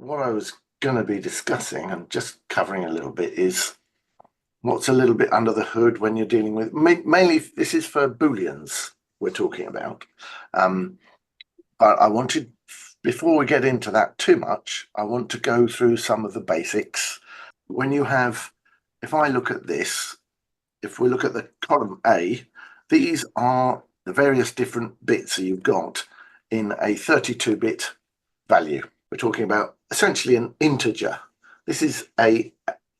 what I was going to be discussing and just covering a little bit is what's a little bit under the hood when you're dealing with, mainly this is for Booleans we're talking about. But I wanted, before we get into that too much, I want to go through some of the basics. When you have, if I look at this, if we look at the column A, these are the various different bits that you've got in a 32-bit value. We're talking about essentially an integer. This is a,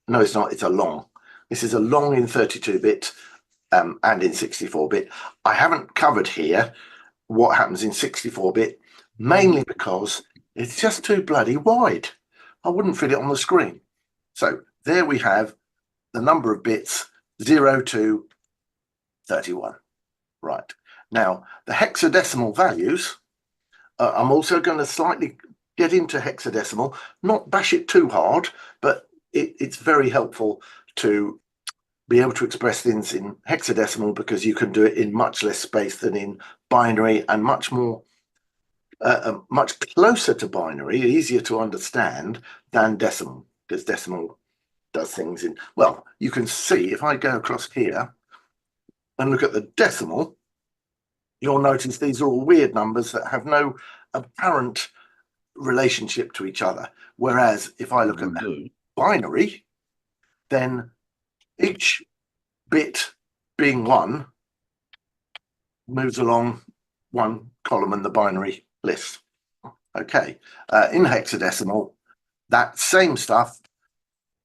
no, it's not, it's a long. This is a long in 32-bit and in 64-bit. I haven't covered here what happens in 64-bit, mainly because it's just too bloody wide. I wouldn't fit it on the screen. So there we have the number of bits, 0 to 31. Right. Now, the hexadecimal values, I'm also going to slightly get into hexadecimal, not bash it too hard, but it's very helpful to be able to express things in hexadecimal because you can do it in much less space than in binary and much more, much closer to binary, easier to understand than decimal, because decimal does things in, well, you can see if I go across here and look at the decimal, you'll notice these are all weird numbers that have no apparent relationship to each other. Whereas if I look at the binary, then each bit being 1 moves along one column in the binary list. Okay, in hexadecimal, that same stuff,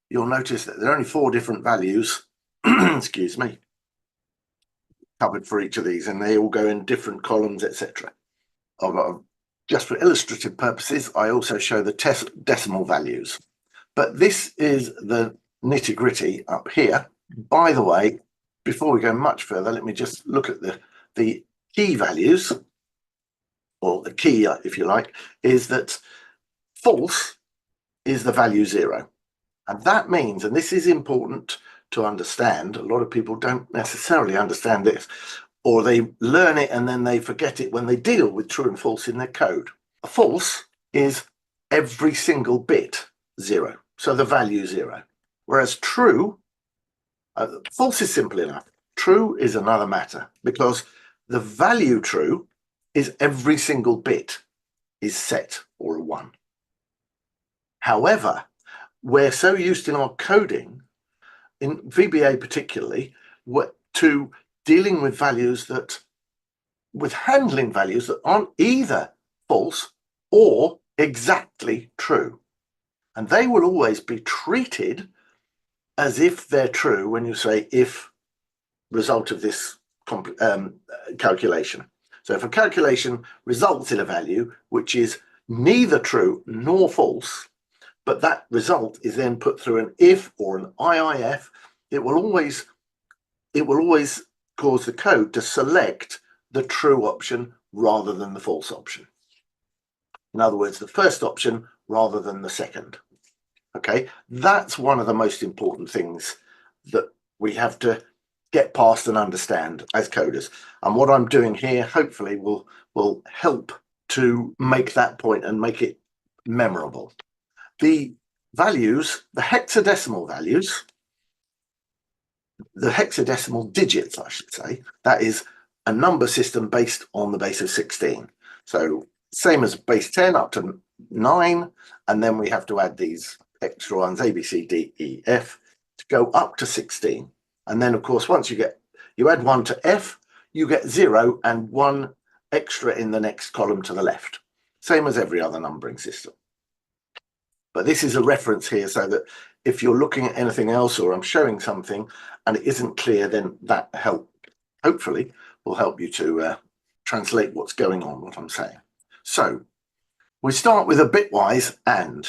you'll notice that there are only 4 different values, excuse me, covered for each of these, and they all go in different columns, etc. Just for illustrative purposes, I also show the decimal values. But this is the nitty-gritty up here. By the way, before we go much further, let me just look at the key values, or the key, if you like, is that false is the value 0. And that means, and this is important to understand, a lot of people don't necessarily understand this, or they learn it and then they forget it when they deal with true and false in their code. A false is every single bit 0, so the value 0. Whereas true, false is simple enough. True is another matter because the value true is every single bit is set or a 1. However, we're so used in our coding, in VBA particularly, to dealing with values that, with handling values that aren't either false or exactly true. And they will always be treated as if they're true when you say if result of this calculation. So if a calculation results in a value which is neither true nor false, but that result is then put through an if or an IIF, it will always cause the code to select the true option rather than the false option. In other words, the first option rather than the second. Okay, that's one of the most important things that we have to get past and understand as coders. And what I'm doing here, hopefully, will help to make that point and make it memorable. The values, the hexadecimal values, the hexadecimal digits, I should say, that is a number system based on the base of 16. So same as base 10 up to 9, and then we have to add these extra ones, A, B, C, D, E, F, to go up to 16. And then, of course, once you add 1 to F, you get 0 and 1 extra in the next column to the left. Same as every other numbering system. But this is a reference here so that if you're looking at anything else or I'm showing something and it isn't clear, then that hopefully will help you to translate what's going on, what I'm saying. So we start with a bitwise and.